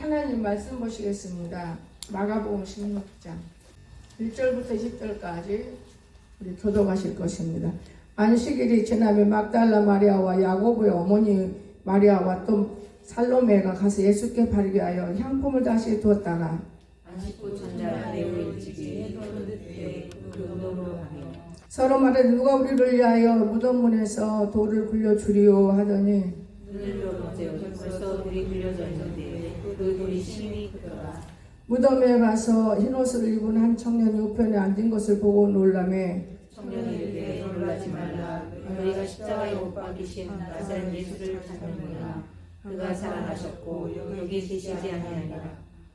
하나님 말씀 보시겠습니다. 마가복음 16장 1절부터 20절까지 우리 교독하실 것입니다. 안식일이 지나면 막달라 마리아와 야고보의 어머니 마리아와 또 살로메가 가서 예수께 바르게 하여 향품을 다시 두었다가 안식구 전자 매우 일찍이 해돋을 그 무덤으로 가며 서로 말해 누가 우리를 위하여 무덤 문에서 돌을 굴려주리오 하더니 눈을 들어보세요. 벌써 돌이 굴려져 있는데 그 돌이 심히 크더라. 무덤에 가서 흰옷을 입은 한 청년이 우편에 앉은 것을 보고 놀라매 청년이 이르되 놀라지 말라. 너희가 십자가에 못 박히신 나사렛 예수를 찾는구나. 그가 살아나셨고 여기 계시지 아니하니라.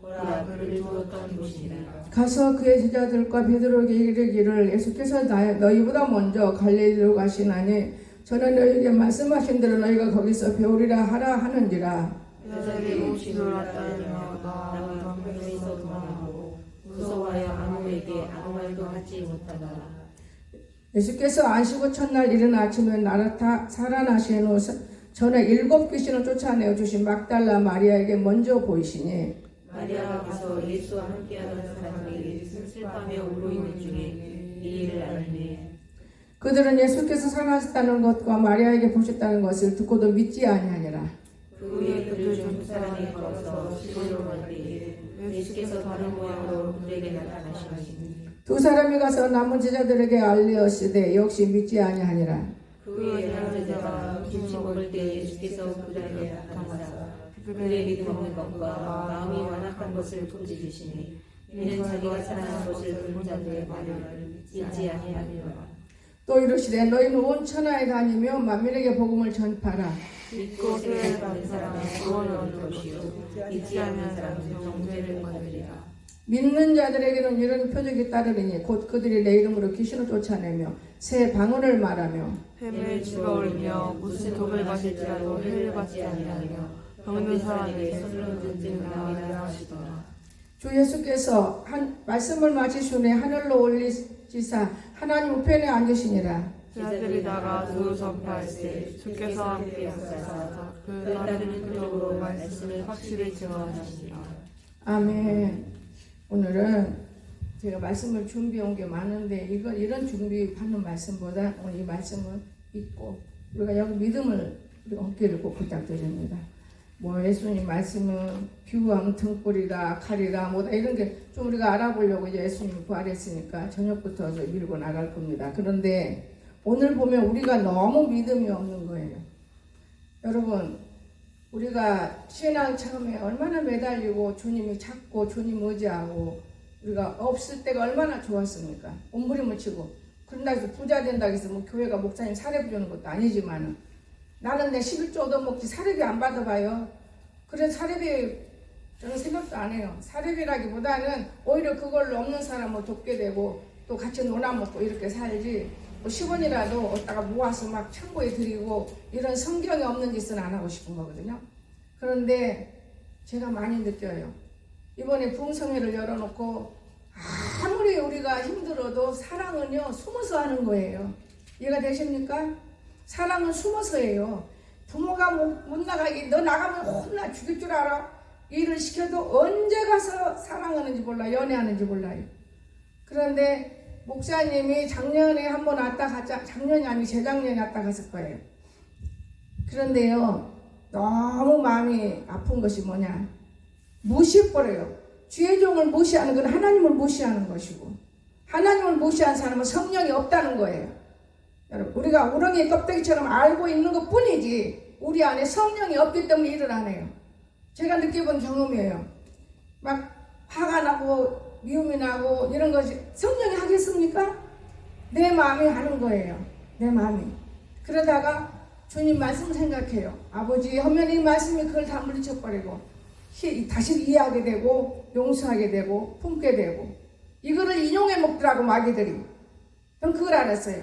보라 그를 두었던 곳이니라. 가서 그의 제자들과 베드로에게 이르기를 예수께서 너희보다 먼저 갈릴리로 가시나니 저는 너희에게 말씀하신 대로 너희가 거기서 배우리라 하라 하는지라. 제자들이 혹시 놀랐다며 나와 무덤에서 도망하고 무서워하여 아무에게 아무 말도 하지 못하더라. 예수께서 안식 첫날 이른 아침에 살아나신 후 전에 7 귀신을 쫓아내어 주신 막달라 마리아에게 먼저 보이시니 마리아가 가서 예수와 함께하던 사람들이 슬퍼하며 울고 있는 중에 이 일을 알매 그들은 예수께서 살아나셨다는 것과 마리아에게 보셨다는 것을 듣고도 믿지 아니하니라. 그 후에 그들 중 2 사람이 걸어서 시골로 갈 때에 예수께서 다른 모양으로 그들에게 나타나시니 2 사람이 가서 남은 제자들에게 알리었으되 역시 믿지 아니하니라. 그 후에 다른 제자가 김치 먹을 때 예수께서 그들에게 나타나사 그들의 믿음 없는 것과 마음이 완악한 것을 부르짖으시니 이는 자기가 살아난 것을 본 자들의 말을 믿지 아니하니라. 또 이르시되 너희는 온 천하에 다니며 만민에게 복음을 전파라. 믿고 세례를 받은 사람은 구원을 얻을 것이요 믿지 않는 사람은 정죄를 받으리라. 믿는 자들에게는 이런 표적이 따르리니 곧 그들이 내 이름으로 귀신을 쫓아내며 새 방언을 말하며 뱀을 집어올리며 무슨 독을 마실지라도 해를 받지 아니하며 병든 사람에게 손으로 든지는 나으리라 하시더라. 주 예수께서 말씀을 마치시니 하늘로 올리시사 하나님 우편에 앉으시니라. 제자들이 나가 두루 전파할 때 주께서 함께 하사서 그 따르는 그쪽으로 말씀을 확실히 증언하시니라. 아멘. 오늘은 제가 말씀을 준비해 온 게 많은데 이런 준비하는 말씀보다 오늘 이 말씀을 읽고 우리가 여기 믿음을 우리가 얻기를 꼭 부탁드립니다. 뭐 예수님 말씀은 비유하면 등불이다 칼이다 뭐다 이런 게 좀 우리가 알아보려고 이제 예수님이 부활했으니까 저녁부터 밀고 나갈 겁니다. 그런데 오늘 보면 우리가 너무 믿음이 없는 거예요. 여러분 우리가 신앙 처음에 얼마나 매달리고 주님이 찾고 주님 의지하고 우리가 없을 때가 얼마나 좋았습니까? 몸부림을 치고 그런다 해서 부자 된다 해서 뭐 교회가 목사님 사례 주는 것도 아니지만 나는 내 11조 얻어먹지 사례비 안 받아봐요. 그래서 사례비 저는 생각도 안 해요. 사례비라기보다는 오히려 그걸로 없는 사람을 돕게 되고 또 같이 놀아먹고 이렇게 살지 뭐 10원이라도 얻다가 모아서 막 창고에 드리고 이런 성경에 없는 짓은 안 하고 싶은 거거든요. 그런데 제가 많이 느껴요. 이번에 부흥성회를 열어놓고 아무리 우리가 힘들어도 사랑은요 숨어서 하는 거예요. 이해가 되십니까? 사랑은 숨어서 해요. 부모가 못 나가게 너 나가면 혼나 죽일 줄 알아? 일을 시켜도 언제 가서 사랑하는지 몰라 연애하는지 몰라요. 그런데 목사님이 작년에 한번 왔다 갔자 작년이 아니고 재작년에 왔다 갔을 거예요. 그런데요 너무 마음이 아픈 것이 뭐냐 무시해버려요. 주의 종을 무시하는 건 하나님을 무시하는 것이고 하나님을 무시한 사람은 성령이 없다는 거예요. 여러분 우리가 우렁이 껍데기처럼 알고 있는 것 뿐이지 우리 안에 성령이 없기 때문에 일을 안 해요. 제가 느껴본 경험이에요. 막 화가 나고 미움이 나고 이런 것이 성령이 하겠습니까? 내 마음이 하는 거예요. 내 마음이. 그러다가 주님 말씀 생각해요. 아버지 하면 이 말씀이 그걸 다 물리쳐버리고 다시 이해하게 되고 용서하게 되고 품게 되고 이거를 인용해 먹더라고 마귀들이. 전 그걸 알았어요.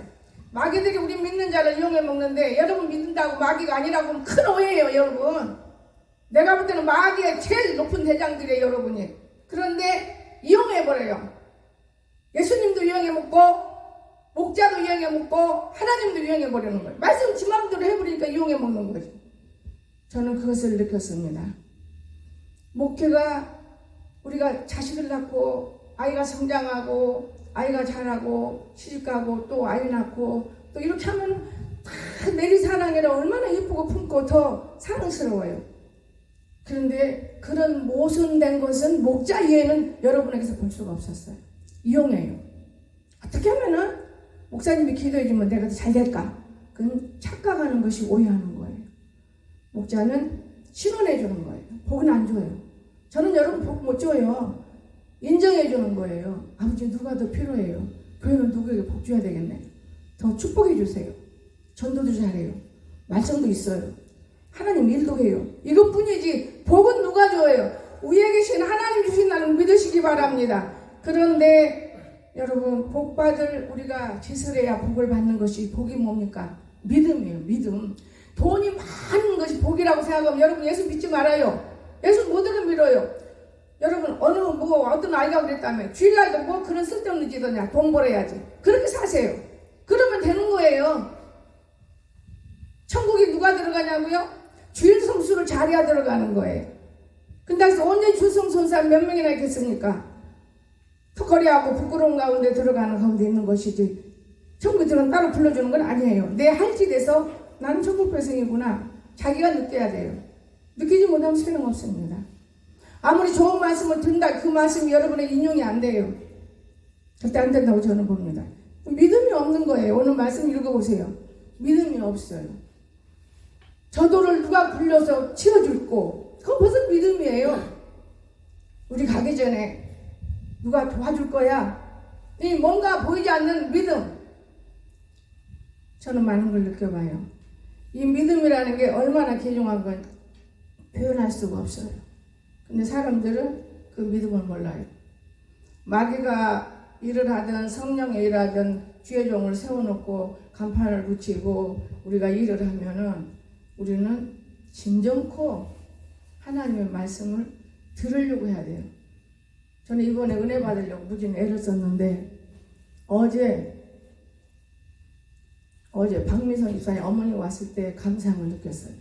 마귀들이 우리 믿는 자를 이용해 먹는데 여러분 믿는다고 마귀가 아니라고 하면 큰 오해예요 여러분. 내가 볼 때는 마귀의 제일 높은 대장들이에요 여러분이. 그런데 이용해버려요. 예수님도 이용해먹고 목자도 이용해먹고 하나님도 이용해버리는 거예요. 말씀 지 맘대로 해버리니까 이용해먹는 거죠. 저는 그것을 느꼈습니다. 목회가 우리가 자식을 낳고 아이가 성장하고 아이가 자라고 시집가고 또 아이 낳고 또 이렇게 하면 다 내리사랑이라 얼마나 예쁘고 품고 더 사랑스러워요. 그런데 그런 모순된 것은 목자 이해는 여러분에게서 볼 수가 없었어요. 이용해요. 어떻게 하면은 목사님이 기도해주면 내가 더 잘 될까? 그건 착각하는 것이 오해하는 거예요. 목자는 신원해주는 거예요. 복은 안 줘요. 저는 여러분 복 못 줘요. 인정해주는 거예요. 아버지 누가 더 필요해요? 교회는 누구에게 복 줘야 되겠네. 더 축복해주세요. 전도도 잘해요. 말씀도 있어요. 하나님 일도 해요. 이것뿐이지 복은 누가 줘요? 위에 계신 하나님 주신다는 믿으시기 바랍니다. 그런데 여러분 복 받을 우리가 짓을 해야 복을 받는 것이 복이 뭡니까? 믿음이에요. 믿음. 돈이 많은 것이 복이라고 생각하면 여러분 예수 믿지 말아요. 예수 못으로 믿어요. 여러분 어떤 아이가 그랬다며 주일날도 뭐 그런 쓸데없는 짓 하냐. 돈 벌어야지. 그렇게 사세요. 그러면 되는 거예요. 천국에 누가 들어가냐고요? 주일 성수를 잘해야 들어가는 거예요. 근데 언제 주성선사 몇 명이나 있겠습니까? 턱걸이하고 부끄러운 가운데 들어가는 가운데 있는 것이지. 천국에 들어가면 따로 불러주는 건 아니에요. 내 할지돼서 나는 천국 백성이구나. 자기가 느껴야 돼요. 느끼지 못하면 소용없습니다. 아무리 좋은 말씀을 듣는다 그 말씀이 여러분의 인용이 안 돼요. 절대 안 된다고 저는 봅니다. 믿음이 없는 거예요. 오늘 말씀 읽어보세요. 믿음이 없어요. 저도를 누가 굴려서 치워줄고 그건 무슨 믿음이에요. 우리 가기 전에 누가 도와줄 거야. 이 뭔가 보이지 않는 믿음. 저는 많은 걸 느껴봐요. 이 믿음이라는 게 얼마나 귀중한 건 표현할 수가 없어요. 근데 사람들은 그 믿음을 몰라요. 마귀가 일을 하든 성령의 일을 하든 주의 종을 세워놓고 간판을 붙이고 우리가 일을 하면은 우리는 진정코 하나님의 말씀을 들으려고 해야 돼요. 저는 이번에 은혜 받으려고 무진 애를 썼는데 어제 박미선 집사님 어머니 왔을 때 감사함을 느꼈어요.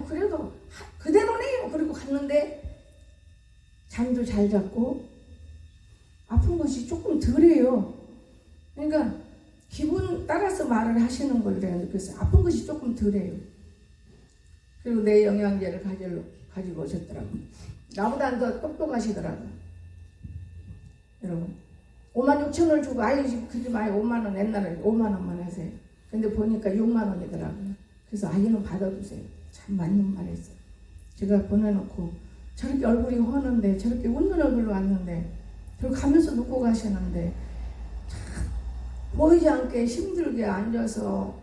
그래도 그대로네요. 그리고 갔는데 잠도 잘 잤고 아픈 것이 조금 덜해요. 그러니까 기분 따라서 말을 하시는 걸 내가 느꼈어요. 아픈 것이 조금 덜해요. 그리고 내 영양제를 가지고 오셨더라고요. 나보다 더 똑똑하시더라고요. 여러분 56,000원을 주고 아이 그지 마요. 5만원 옛날에 5만원만 하세요. 근데 보니까 6만원이더라고요. 그래서 아이는 받아주세요. 참 맞는 말이었어요. 제가 보내놓고 저렇게 얼굴이 허는데 저렇게 웃는 얼굴로 왔는데 저를 가면서 놓고 가시는데 참 보이지 않게 힘들게 앉아서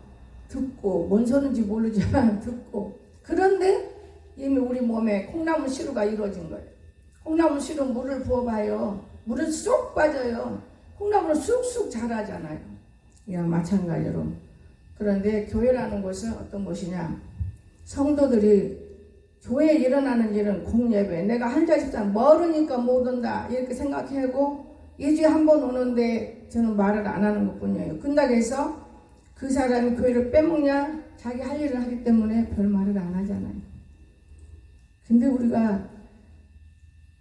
듣고 뭔 소리인지 모르지만 듣고 그런데 이미 우리 몸에 콩나물 시루가 이루어진 거예요. 콩나물 시루 물을 부어봐요. 물은 쏙 빠져요. 콩나물은 쑥쑥 자라잖아요. 야 마찬가지로. 그런데 교회라는 것은 어떤 곳이냐? 성도들이 교회에 일어나는 일은 공예배. 내가 한자집단 멀으니까 못 온다 이렇게 생각하고 2주에 한 번 오는데 저는 말을 안 하는 것뿐이에요. 근다고 해서 그 사람이 교회를 빼먹냐? 자기 할 일을 하기 때문에 별 말을 안 하잖아요. 근데 우리가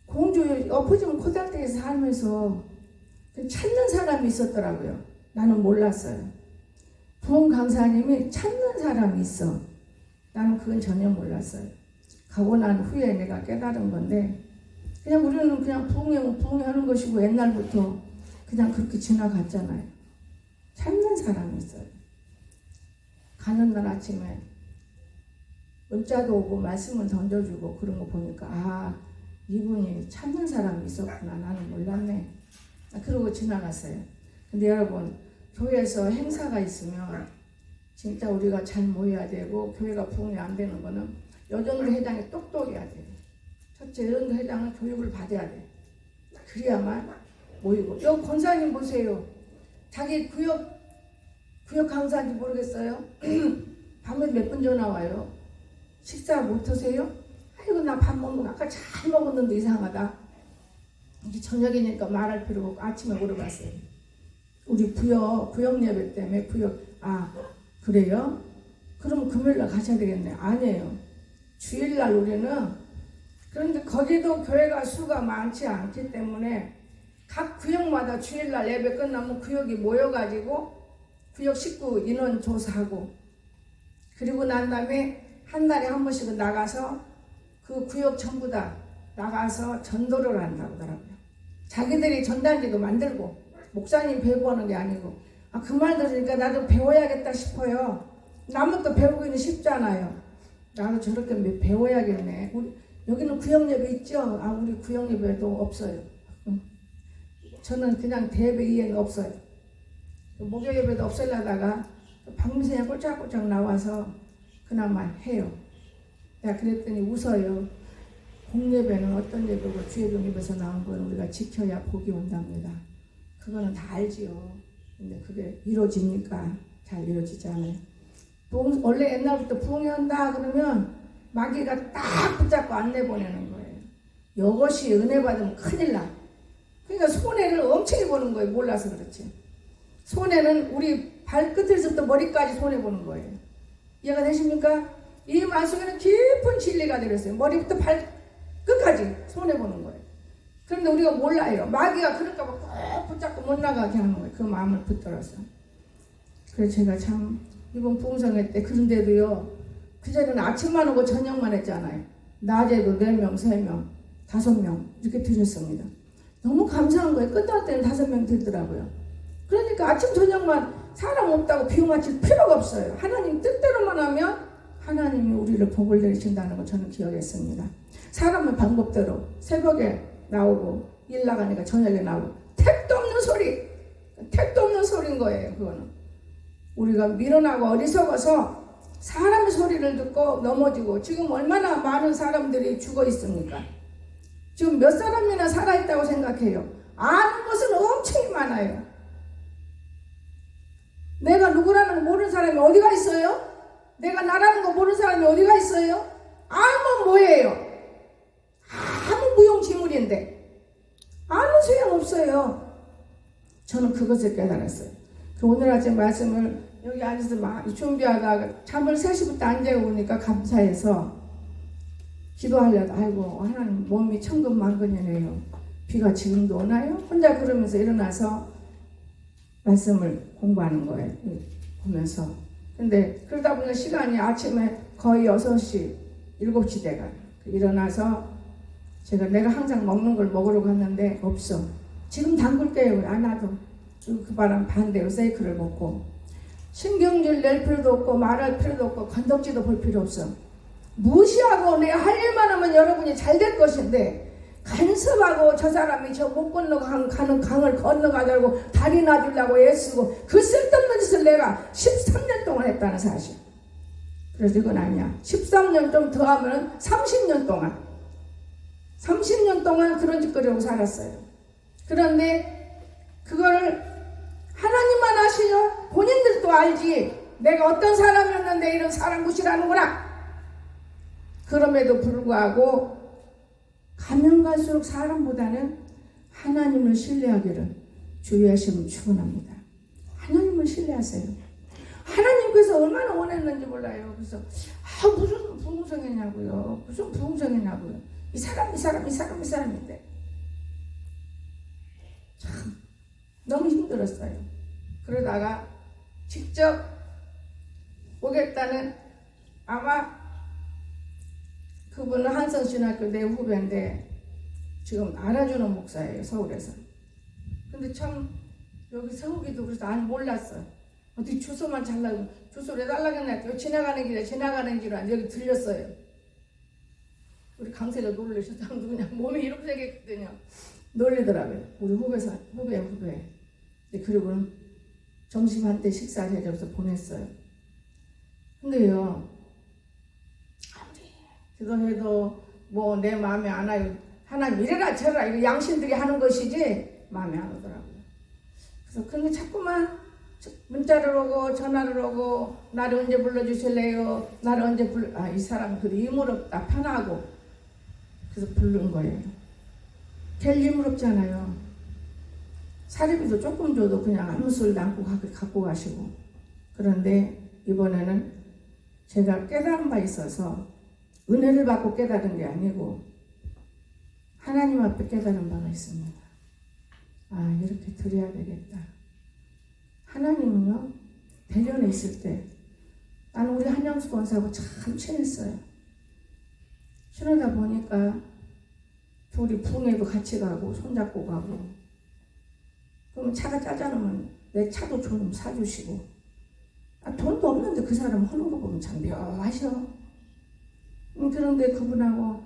공주 엎어지면 코닥대에서 살면서 찾는 사람이 있었더라고요. 나는 몰랐어요. 부흥 강사님이 찾는 사람이 있어. 나는 그건 전혀 몰랐어요. 가고 난 후에 내가 깨달은 건데 그냥 우리는 그냥 부흥하는 것이고 옛날부터 그냥 그렇게 지나갔잖아요. 찾는 사람이 있어요. 가는 날 아침에 문자도 오고 말씀을 던져주고 그런 거 보니까 이분이 찾는 사람이 있었구나. 나는 몰랐네. 그러고 지나갔어요. 근데 여러분 교회에서 행사가 있으면 진짜 우리가 잘 모여야 되고 교회가 부흥이 안 되는 거는 여전도 회장이 똑똑해야 돼요. 첫째 여전도 회장은 교육을 받아야 돼. 그래야만 모이고. 여기 권사님 보세요. 자기 구역 강사인지 모르겠어요. 밤에 몇 분 전화 와요. 식사 못 하세요? 아이고 나 밥 먹는 거 아까 잘 먹었는데 이상하다. 이제 저녁이니까 말할 필요 없고 아침에 물어봤어요. 우리 구역 예배 때문에 그래요? 그럼 금요일날 가셔야 되겠네. 아니에요. 주일날 우리는 그런데 거기도 교회가 수가 많지 않기 때문에 각 구역마다 주일날 예배 끝나면 구역이 모여가지고 구역 식구 인원 조사하고, 그리고 난 다음에 한 달에 한 번씩은 나가서 그 구역 전부 다 나가서 전도를 한다고 하더라고요. 자기들이 전단지도 만들고, 목사님 배우하는 게 아니고. 그 말 들으니까 나도 배워야겠다 싶어요. 남은 또 배우기는 쉽잖아요. 나도 저렇게 배워야겠네. 여기는 구역 예배 있죠? 우리 구역 예배도 없어요. 저는 그냥 대배 이해는 없어요. 목요 예배도 없애려다가 방미생에 꼴짝꼴짝 나와서 그나마 해요. 내가 그랬더니 웃어요. 공예배는 어떤 예배고 주예배 예배에서 나온 건 우리가 지켜야 복이 온답니다. 그거는 다 알지요. 근데 그게 이루어집니까? 잘 이루어지지 않아요. 원래 옛날부터 부흥이 한다 그러면 마귀가 딱 붙잡고 안 내보내는 거예요. 이것이 은혜 받으면 큰일 나. 그러니까 손해를 엄청 보는 거예요. 몰라서 그렇지. 손해는 우리 발끝에서부터 머리까지 손해 보는 거예요. 이해가 되십니까? 이 말씀에는 깊은 진리가 들었어요. 머리부터 발끝까지 손해 보는 거예요. 그런데 우리가 몰라요. 마귀가 그럴까 봐 꼭 붙잡고 못 나가게 하는 거예요. 그 마음을 붙들어서. 그래서 제가 참 이번 부흥성회 때 그런데도요, 그전에는 아침만 오고 저녁만 했잖아요. 낮에도 4명, 3명, 5명 이렇게 드렸습니다. 너무 감사한 거예요. 끝날 때는 5명 되더라고요. 그러니까 아침 저녁만 사람 없다고 비용 맞출 필요가 없어요. 하나님 뜻대로만 하면 하나님이 우리를 복을 내리신다는 걸 저는 기억했습니다. 사람은 방법대로 새벽에 나오고 일 나가니까 저녁에 나오고, 택도 없는 소리, 택도 없는 소리인 거예요. 그거는 우리가 미련하고 어리석어서 사람의 소리를 듣고 넘어지고, 지금 얼마나 많은 사람들이 죽어 있습니까? 지금 몇 사람이나 살아있다고 생각해요. 아는 것은 엄청 많아요. 내가 누구라는 거 모르는 사람이 어디가 있어요? 내가 나라는 거 모르는 사람이 어디가 있어요? 알면 뭐예요? 아무 무용지물인데 아무 소용없어요. 저는 그것을 깨달았어요. 오늘 아침 말씀을 여기 앉아서 막 준비하다가 잠을 3시부터 안 자고 오니까 감사해서 기도하려다 아이고 하나님 몸이 천근만근이네요. 비가 지금도 오나요? 혼자 그러면서 일어나서 말씀을 공부하는 거예요. 보면서. 근데 그러다 보니까 시간이 아침에 거의 6시, 7시 돼가 일어나서 내가 항상 먹는 걸 먹으러 갔는데 없어. 지금 담글게요. 안 와도. 그 바람 반대로 세이크를 먹고, 신경질 낼 필요도 없고 말할 필요도 없고 건덕지도 볼 필요 없어. 무시하고 내가 할 일만 하면 여러분이 잘 될 것인데, 간섭하고 저 사람이 저 못 건너가는 강을 건너가자고 다리 놔주려고 애쓰고 그 쓸데없는 짓을 내가 13년 동안 했다는 사실. 그래서 이건 아니야. 13년 좀 더 하면 30년 동안 그런 짓거리하고 살았어요. 그런데 그거를 하나님만 아시죠? 본인들도 알지. 내가 어떤 사람이었는데 이런 사람 무시하는구나. 그럼에도 불구하고 가면 갈수록 사람보다는 하나님을 신뢰하기를 주의 하시면 축원합니다. 하나님을 신뢰하세요. 하나님께서 얼마나 원했는지 몰라요. 그래서 무슨 부흥성이냐고요. 무슨 부흥성이냐고요. 이 사람인데 참 너무 힘들었어요. 그러다가 직접 오겠다는, 아마 그분은 한성신학교 내 후배인데 지금 알아주는 목사예요, 서울에서. 근데 참 여기 서울기도 그래서 안 몰랐어요. 어디 주소만 잘라고 주소를 해달라고 했나. 지나가는 길에 여기 들렸어요. 우리 강세가 놀라셔서 그냥 몸이 이렇게 생겼거든요. 놀리더라고요. 우리 후배. 그리고는 점심 한때 식사를 해줘서 보냈어요. 근데요, 기도해도 뭐 내 마음에 안 와요. 하나님 이래라 저래라 이거 양심들이 하는 것이지 마음에 안 오더라고요. 그래서 근데 자꾸만 문자를 오고 전화를 오고 나를 언제 불러주실래요? 나를 언제 이 사람 그 의무롭다 편하고. 그래서 부른 거예요. 될 의무 없잖아요. 사례비도 조금 줘도 그냥 아무 소리도 않고 갖고 가시고. 그런데 이번에는 제가 깨달은 바 있어서 은혜를 받고 깨달은 게 아니고 하나님 앞에 깨달은 바가 있습니다. 아, 이렇게 드려야 되겠다. 하나님은요, 대전에 있을 때 나는 우리 한영수 권사하고 참 친했어요. 친하다 보니까 둘이 부흥회도 같이 가고 손잡고 가고, 그러면 차가 짜자면 내 차도 좀 사주시고, 아, 돈도 없는데 그 사람 하는 거 보면 참 묘하셔. 그런데 그분하고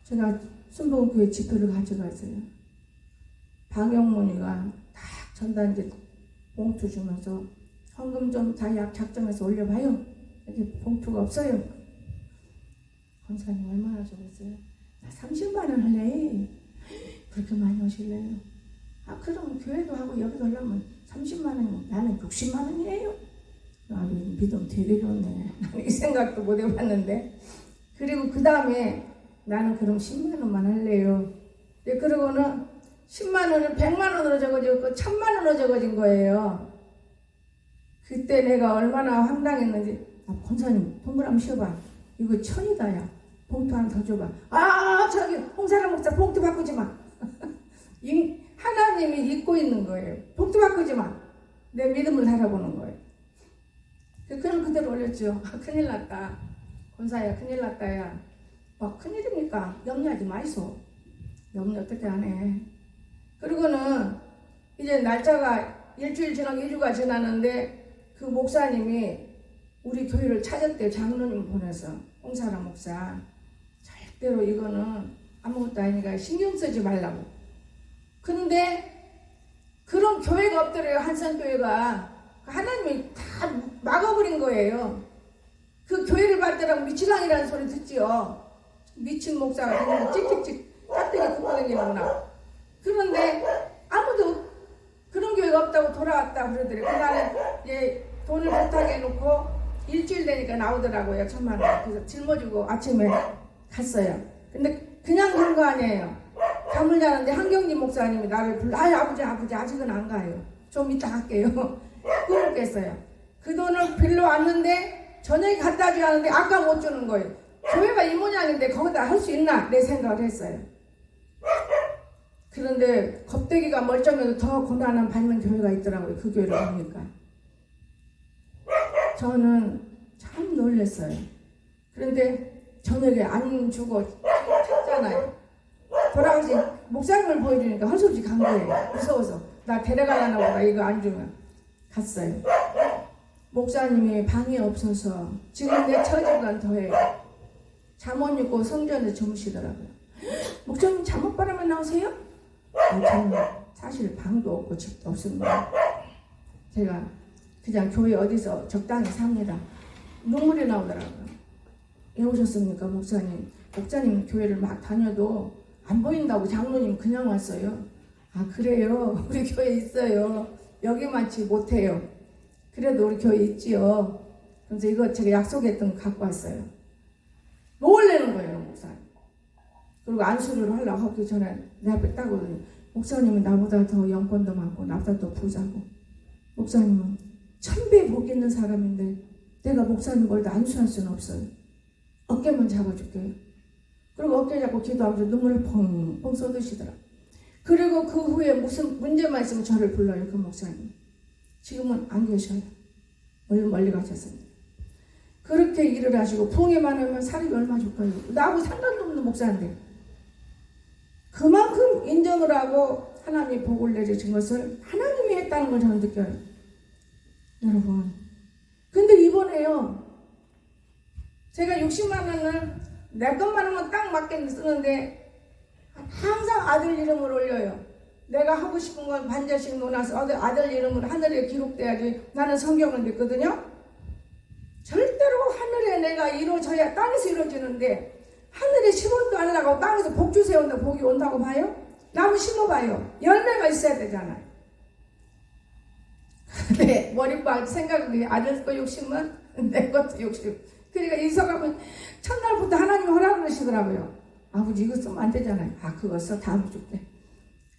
제가 순복음교회 집회를 가져갔어요. 박영문이가 딱 전단지 봉투 주면서 헌금 좀 다 약 작정해서 올려봐요. 이렇게 봉투가 없어요. 권사님 얼마나 적었어요? 나 30만 원 할래. 그렇게 많이 오실래요? 아, 그럼 교회도 하고 여기도 하려면 30만 원이면 나는 60만 원이에요. 아, 믿음 되게 좋네. 나는 이 생각도 못 해봤는데. 그리고 그 다음에 나는 그럼 10만 원만 할래요. 그러고는 10만 원을 100만 원으로 적어졌고 1000만 원으로 적어진 거예요. 그때 내가 얼마나 황당했는지. 아, 권사님 동물 한번 쉬어봐. 이거 1000이다 야. 봉투 하나 더 줘봐. 아, 저기 홍사람 목사 봉투 바꾸지 마. 하나님이 잊고 있는 거예요. 봉투 바꾸지 마. 내 믿음을 살아보는 거예요. 그는 그대로 올렸죠. 아, 큰일 났다. 권사야 큰일 났다 야. 큰일입니까? 염려하지 마이소. 염려 어떻게 안 해. 그리고는 이제 날짜가 일주일 지나고 2주가 지났는데 그 목사님이 우리 교회를 찾았대요. 장로님 보내서. 홍사람 목사. 절대로 이거는 아무것도 아니니까 신경 쓰지 말라고. 근데 그런 교회가 없더래요. 한산교회가. 하나님이 다 막아버린 거예요. 그 교회를 받더라고 미치랑이라는 소리 듣지요. 미친 목사가 그냥 찍찍찍 깍대기 굽고 다니는구나. 그런데 아무도 그런 교회가 없다고 돌아왔다고 그러더래요. 그날은 이제 돈을 부탁해 놓고 일주일 되니까 나오더라고요. 1000만 원. 그래서 짊어지고 아침에 갔어요. 근데 그냥 간 거 아니에요. 잠을 자는데 한경림 목사님이 나를 불러. 아버지 아직은 안 가요. 좀 이따 갈게요. 꿈을 깼어요. 그 돈을 빌려 왔는데 저녁에 갖다 줘야 하는데 아까 못 주는 거예요. 교회가 이 모양인데 거기다 할 수 있나? 내 생각을 했어요. 그런데 겁대기가 멀쩡해도 더 고난을 받는 교회가 있더라고요. 그 교회를 보니까. 저는 참 놀랐어요. 그런데 저녁에 안 주고 찾잖아요. 돌아가시 목사님을 보여주니까 할 수 없이 간 거예요. 무서워서. 나 데려가려나 보다. 이거 안 주면. 갔어요. 목사님이 방이 없어서 지금 내 처지보단 더해요. 잠옷 입고 성전에 주무시더라고요. 목사님 잠옷 바람에 나오세요? 저는 사실 방도 없고 집도 없습니다. 제가 그냥 교회 어디서 적당히 삽니다. 눈물이 나오더라고요. 왜 오셨습니까 목사님? 목사님 교회를 막 다녀도 안 보인다고 장로님 그냥 왔어요. 아 그래요? 우리 교회 있어요. 여기만치 못해요. 그래도 우리 교회 있지요. 그래서 이거 제가 약속했던 거 갖고 왔어요. 놀래는 거예요 목사님. 그리고 안수를 하려고 하기 전에 내 앞에 딱 오더니 목사님은 나보다 더 영권도 많고 나보다 더 부자고 목사님은 1000배 복 있는 사람인데 내가 목사님 벌도 안수할 수는 없어요. 어깨만 잡아줄게요. 그리고 어깨 잡고 기도하면서 눈물을 펑펑 쏟으시더라. 그리고 그 후에 무슨 문제만 있으면 저를 불러요. 그 목사님. 지금은 안 계셔요. 멀리 가셨습니다. 그렇게 일을 하시고 부흥회만 하면 사립이 얼마 줄까요? 나하고 상관도 없는 목사인데 그만큼 인정을 하고 하나님이 복을 내리신 것을 하나님이 했다는 걸 저는 느껴요. 여러분. 근데 이번에요. 제가 60만 원을 내 것만 하면 딱 맞게 쓰는데 항상 아들 이름을 올려요. 내가 하고 싶은 건 반절씩 논아서 아들 이름을 하늘에 기록돼야지. 나는 성경을 믿거든요. 절대로 하늘에 내가 이루어져야 땅에서 이루어지는데 하늘에 10원도 안 나가고 땅에서 복 주세요 온다 복이 온다고 봐요? 나무 심어봐요. 열매가 있어야 되잖아요. 근데 머리박 생각이 아들 거 욕심은 내 것도 욕심. 그러니까 이서가면 첫날부터 하나님 허락을 하시더라고요. 아버지 이거 쓰면 안 되잖아요. 아 그거 써 다음에 줄게.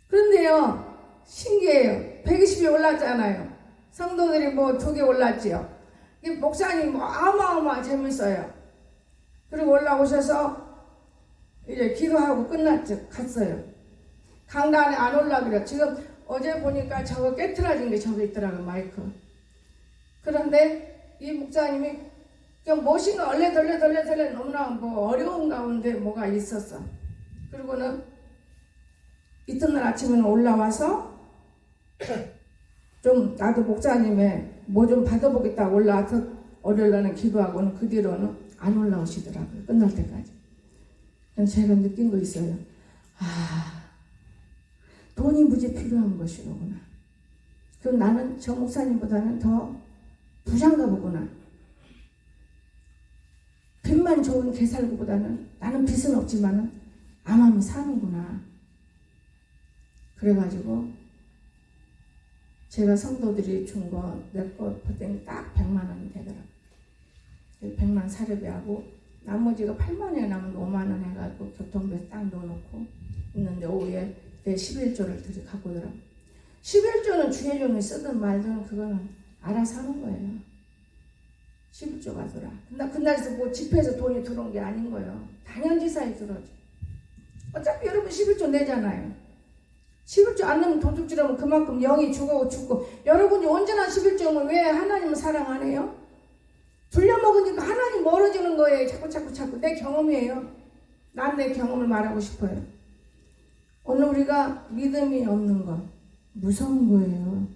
그런데요 신기해요. 120이 올랐잖아요. 성도들이 뭐 2개 올랐지요. 목사님 뭐 어마어마 재밌어요. 그리고 올라오셔서 이제 기도하고 끝났죠. 갔어요. 강단에 안 올라가려. 지금 어제 보니까 저거 깨트라진 게 저기 있더라고요. 마이크. 그런데 이 목사님이 그냥 멋있는 얼레덜레 너무나 뭐 어려운 가운데 뭐가 있었어. 그리고는 이튿날 아침에는 올라와서 좀 나도 목사님의 뭐 좀 받아보겠다고 올라와서 월요일날은 기도하고는 그 뒤로는 안 올라오시더라고요. 끝날 때까지. 그래서 제가 느낀 거 있어요. 돈이 무지 필요한 것이로구나. 그럼 나는 저 목사님보다는 더 부자인가 보구나. 빚만 좋은 개살구보다는 나는 빚은 없지만은 암암이 사는구나. 그래가지고 제가 성도들이 준 거 내거 그때는 딱 100만 원이 되더라고요. 100만 사례비하고 나머지가 8만 원에 남은 5만 원 해가지고 교통비에 딱 넣어놓고 있는데 오후에 내 11조를 들이 갖고 오더라고요. 11조는 주혜종이 쓰든 말든 그거는 알아서 하는 거예요. 11조 가져라. 근데 그날에서 뭐 집회에서 돈이 들어온 게 아닌 거예요. 당연지사에 들어오죠. 어차피 여러분 11조 내잖아요. 11조 안 내면 도둑질하면 그만큼 영이 죽고 여러분이 언제나 11조면 왜 하나님을 사랑 안 해요? 불려먹으니까 하나님 멀어지는 거예요. 자꾸 내 경험이에요. 난 내 경험을 말하고 싶어요. 오늘 우리가 믿음이 없는 거 무서운 거예요.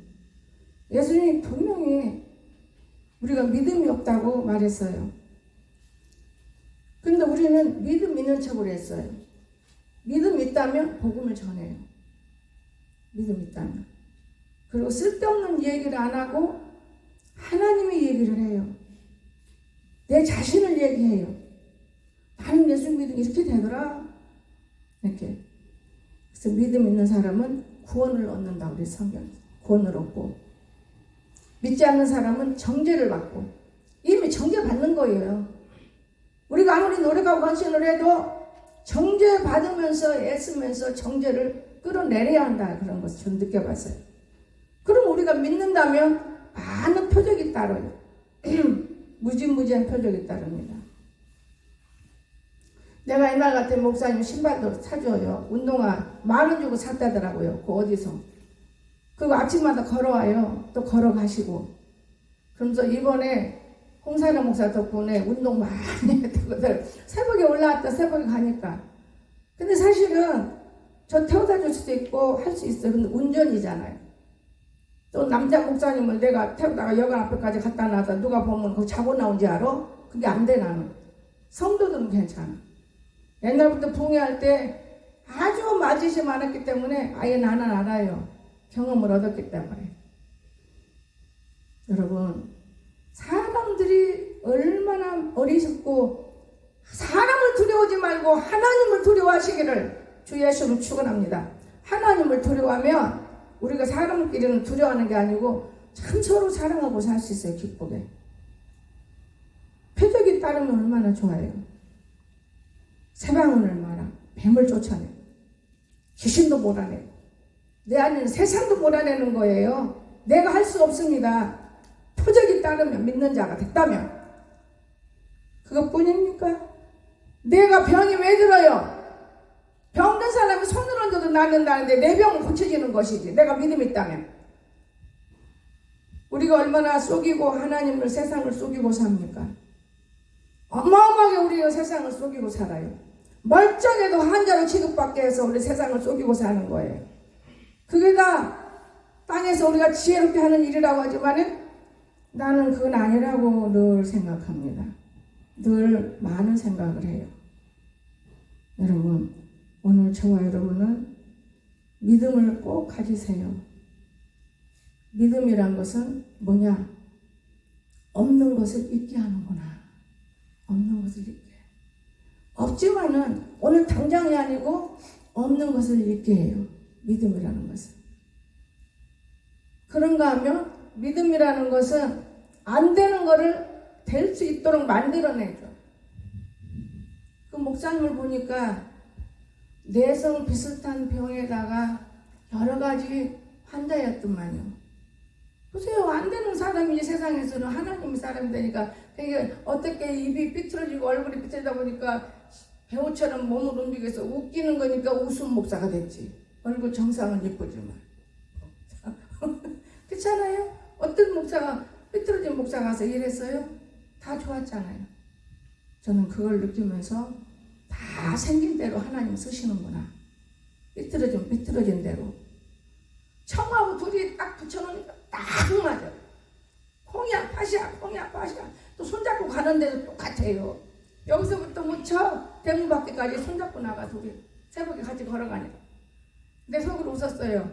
예수님이 분명히 우리가 믿음이 없다고 말했어요. 그런데 우리는 믿음 있는 척을 했어요. 믿음 있다면 복음을 전해요. 믿음 있다면. 그리고 쓸데없는 얘기를 안 하고 하나님의 얘기를 해요. 내 자신을 얘기해요. 나는 예수 믿으면 이렇게 되더라. 이렇게. 그래서 믿음 있는 사람은 구원을 얻는다. 우리 성경 구원을 얻고, 믿지 않는 사람은 정죄를 받고, 이미 정죄 받는 거예요. 우리가 아무리 노력하고 헌신을 해도 정죄 받으면서 애쓰면서 정죄를 끌어내려야 한다. 그런 것을 전 느껴봤어요. 그럼 우리가 믿는다면 많은 표적이 따라요. 무지무지한 표적이 따릅니다. 내가 옛날 같은 목사님 신발도 사줘요. 운동화 10,000원 주고 샀다더라고요. 그 어디서. 그거 아침마다 걸어와요. 또 걸어가시고. 그러면서 이번에 홍사라 목사 덕분에 운동 많이 했다고 새벽에 올라왔다. 새벽에 가니까. 근데 사실은 저 태워다 줄 수도 있고 할 수 있어요. 근데 운전이잖아요. 또 남자 목사님을 내가 태우다가 여관 앞에까지 갖다 놔서 누가 보면 그거 자고 나온지 알아? 그게 안 돼 나는. 성도들은 괜찮아. 옛날부터 봉해할 때 아주 마짓이 많았기 때문에 아예 나는 알아요. 경험을 얻었기 때문에. 여러분, 사람들이 얼마나 어리석고 사람을 두려워하지 말고 하나님을 두려워하시기를 주 예수는 축원합니다. 하나님을 두려워하면 우리가 사람끼리는 두려워하는 게 아니고 참 서로 사랑하고 살 수 있어요. 기쁘게. 표적이 따르면 얼마나 좋아요. 새방울을 말아 뱀을 쫓아내 귀신도 몰아내 내 안에는 세상도 몰아내는 거예요. 내가 할 수 없습니다. 표적이 따르면 믿는 자가 됐다면 그것뿐입니까? 내가 병이 왜 들어요? 병든 사람이 손을 얹어도 낫는다는데 내 병은 고쳐지는 것이지. 내가 믿음이 있다면. 우리가 얼마나 속이고 하나님을 세상을 속이고 삽니까? 어마어마하게 우리가 세상을 속이고 살아요. 멀쩡해도 환자로 취급받게 해서 우리 세상을 속이고 사는 거예요. 그게 다 땅에서 우리가 지혜롭게 하는 일이라고 하지만 나는 그건 아니라고 늘 생각합니다. 늘 많은 생각을 해요. 여러분, 오늘 저와 여러분은 믿음을 꼭 가지세요. 믿음이란 것은 뭐냐? 없는 것을 있게 하는구나. 없는 것을 있게. 없지만은 오늘 당장이 아니고 없는 것을 있게 해요. 믿음이라는 것은. 그런가 하면 믿음이라는 것은 안 되는 거를 될 수 있도록 만들어내죠. 그 목사님을 보니까 내성 비슷한 병에다가 여러 가지 환자였더만요. 보세요. 안 되는 사람이 세상에서는 하나님의 사람이 되니까 되게 어떻게 입이 삐뚤어지고 얼굴이 삐뚤어지다 보니까 배우처럼 몸을 움직여서 웃기는 거니까 웃음 목사가 됐지. 얼굴 정상은 예쁘지만. 그렇잖아요? 어떤 목사가 삐뚤어진 목사 가서 일했어요? 다 좋았잖아요. 저는 그걸 느끼면서 다 생긴 대로 하나님 쓰시는구나. 삐뚤어진 대로. 청하고 둘이 딱 붙여놓으니까 딱 맞아. 콩이야 팥이야. 또 손잡고 가는 데도 똑같아요. 여기서부터 무쳐 대문 밖에까지 손잡고 나가 둘이. 새벽에 같이 걸어가니까. 내 속으로 웃었어요.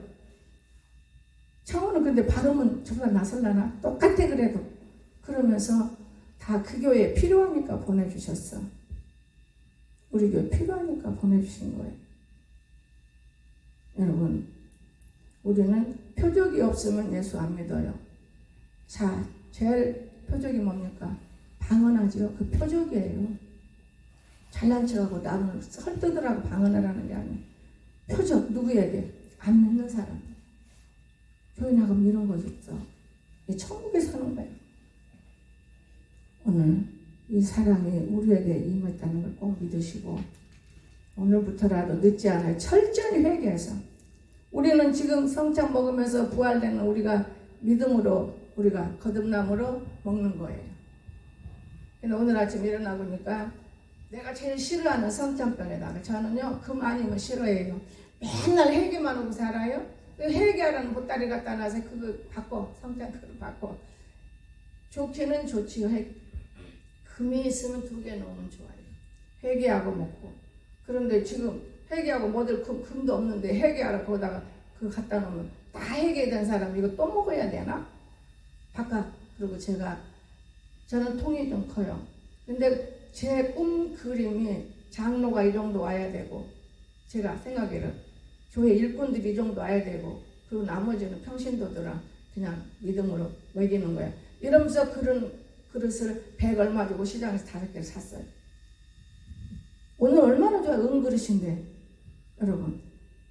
청호는 근데 발음은 저보다 나설라나? 똑같아 그래도. 그러면서 다 그 교회에 필요하니까 보내주셨어. 우리 교회 필요하니까 보내주신 거예요. 여러분, 우리는 표적이 없으면 예수 안 믿어요. 자, 제일 표적이 뭡니까? 방언하지요. 그 표적이에요. 잘난 척하고 나를 설득하고 방언을 하는 게 아니에요. 표적, 누구에게? 안 믿는 사람. 교회 나가면 이런 거 있어. 이 천국에 사는 거예요. 오늘 이 사랑이 우리에게 임했다는 걸 꼭 믿으시고 오늘부터라도 늦지 않아요. 철저히 회개해서 우리는 지금 성찬 먹으면서 부활되는 우리가 믿음으로 우리가 거듭남으로 먹는 거예요. 근데 오늘 아침 일어나 보니까 내가 제일 싫어하는 성찬병에다가 저는요 금 아니면 싫어해요. 맨날 회개만 하고 살아요. 회개하라는 보따리 갖다 놔서 그거 바꿔. 성찬 그거 바꿔. 좋기는 좋지요. 금이 있으면 2개 넣으면 좋아요. 회개하고 먹고. 그런데 지금 회개하고 뭐들 금도 없는데 회개하러 거기다가 그거 갖다 놓으면 다 회개된 사람 이거 또 먹어야 되나? 바깥. 그리고 저는 통이 좀 커요. 근데 제 꿈 그림이 장로가 이 정도 와야 되고 제가 생각에는 교회 일꾼들이 이 정도 와야 되고 그리고 나머지는 평신도들은 그냥 믿음으로 먹이는 거야. 이러면서 그런 그릇을 100 얼마 주고 시장에서 5개를 샀어요. 오늘 얼마나 좋아. 은그릇인데 여러분.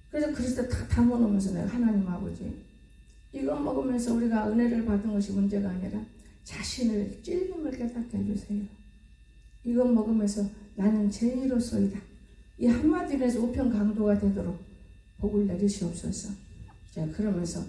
그래서 그릇에 다 담아놓으면서 내가 하나님 아버지 이거 먹으면서 우리가 은혜를 받은 것이 문제가 아니라 자신을 찔림을 깨닫게 해주세요. 이거 먹으면서 나는 죄인으로서이다. 이 한마디로 해서 우편 강도가 되도록 복을 내리시옵소서. 제가 그러면서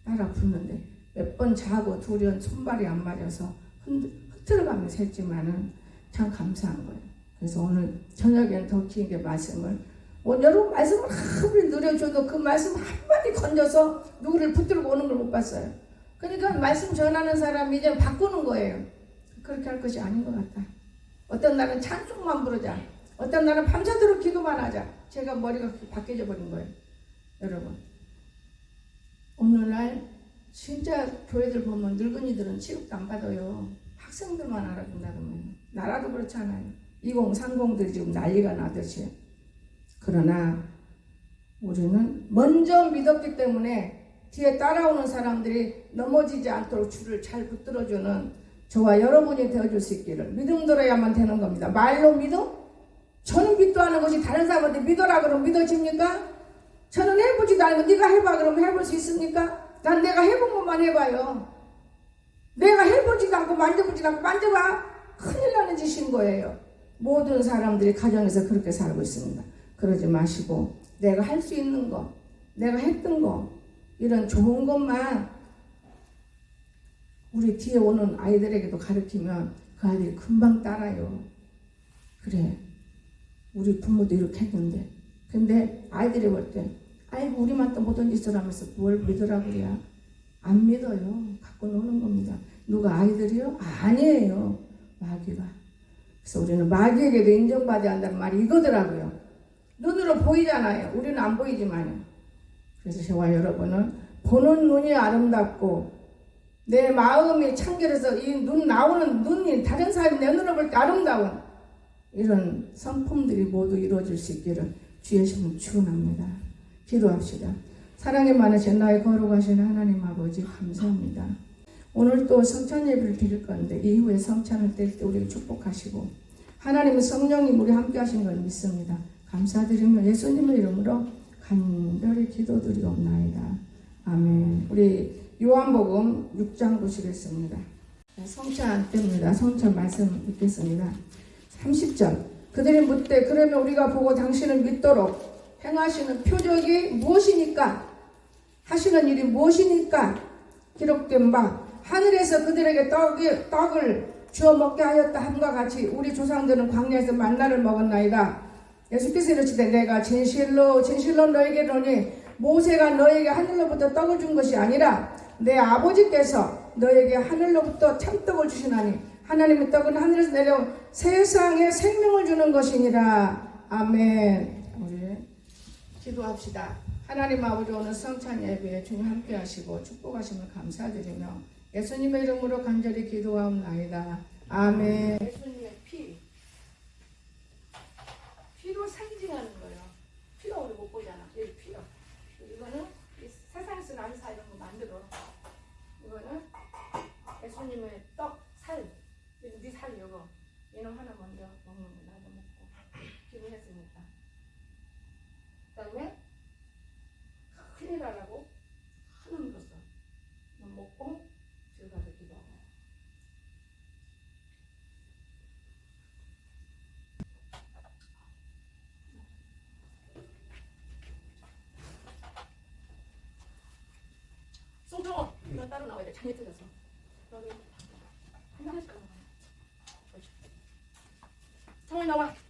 따라 붓는데 몇 번 자고 둘이 손발이 안 맞아서 흐트러가면서 했지만은 참 감사한 거예요. 그래서 오늘 저녁에는 더 길게 말씀을 여러분 말씀을 아무리 느려줘도 그 말씀 한마디 건져서 누구를 붙들고 오는 걸 못 봤어요. 그러니까 말씀 전하는 사람이 이제 바꾸는 거예요. 그렇게 할 것이 아닌 것 같다. 어떤 날은 찬송만 부르자. 어떤 날은 밤새도록 기도만 하자. 제가 머리가 바뀌어져 버린 거예요. 여러분 오늘날 진짜 교회들 보면 늙은이들은 취급도 안 받아요. 학생들만 알아준다 그러면. 나라도 그렇잖아요. 2030들이 지금 난리가 나듯이. 그러나 우리는 먼저 믿었기 때문에 뒤에 따라오는 사람들이 넘어지지 않도록 줄을 잘 붙들어주는 저와 여러분이 되어줄 수 있기를 믿음 들어야만 되는 겁니다. 말로 믿음? 저는 믿도 않은 것이 다른 사람한테 믿어라 그러면 믿어집니까? 저는 해보지도 않고 네가 해봐 그러면 해볼 수 있습니까? 난 내가 해본 것만 해봐요. 내가 해보지도 않고 만져보지도 않고 만져봐 큰일 나는 짓인 거예요. 모든 사람들이 가정에서 그렇게 살고 있습니다. 그러지 마시고 내가 할 수 있는 거, 내가 했던 거 이런 좋은 것만 우리 뒤에 오는 아이들에게도 가르치면 그 아이들이 금방 따라요. 그래 우리 부모도 이렇게 했는데 근데 아이들이 볼 때 아이고 우리만 또 모든 짓을 하면서 뭘 믿으라 그래야 안 믿어요. 갖고 노는 겁니다. 누가 아이들이요? 아니에요. 마귀가. 그래서 우리는 마귀에게도 인정받아야 한다는 말이 이거더라고요. 눈으로 보이잖아요. 우리는 안 보이지만. 그래서 저와 여러분은 보는 눈이 아름답고 내 마음이 청결해서 이 눈 나오는 눈이 다른 사람이 내 눈을 볼 때 아름다운 이런 성품들이 모두 이루어질 수 있기를 주의 이름으로 축원합니다. 기도합시다. 사랑이 많으신 나의 거룩하신 하나님 아버지 감사합니다. 오늘 또 성찬 예배를 드릴 건데 이후에 성찬을 뗄 때 우리를 축복하시고 하나님의 성령님 우리 함께 하신 걸 믿습니다. 감사드리며 예수님의 이름으로 간절히 기도드리옵나이다. 아멘. 우리 요한복음 6장 보시겠습니다. 성찬 때입니다. 성찬 말씀 읽겠습니다. 30절. 그들이 묻되 그러면 우리가 보고 당신을 믿도록 행하시는 표적이 무엇이니까? 하시는 일이 무엇이니까? 기록된 바 하늘에서 그들에게 떡을 주어 먹게 하였다 함과 같이 우리 조상들은 광야에서 만나를 먹었나이다. 예수께서 이르시되 내가 진실로 너에게 이르노니 모세가 너에게 하늘로부터 떡을 준 것이 아니라 내 아버지께서 너에게 하늘로부터 참떡을 주시나니 하나님의 떡은 하늘에서 내려온 세상에 생명을 주는 것이니라. 아멘. 우리 기도합시다. 하나님 아버지, 오늘 성찬 예배에 주님 함께 하시고 축복하심을 감사드리며 예수님의 이름으로 간절히 기도하옵나이다. 아멘. 예수님의 피로 상징하는 거예요. 피가 우리 못 보잖아. 여기 피가. 이거는 세상에서 나는 살 이런 거 만들어. 이거는 예수님의 떡, 살. 네 살 이거. 이놈 하나 먼저 먹는 거 나도 먹고 기도했으니까. 그 다음에 큰일 하라고 하나님으로서 먹고 집에 가서 기도하고. 송정호, 넌 따로 나와야 돼. 장애 뜯어서. 너는 한 하나씩 나와. 성원이 나와.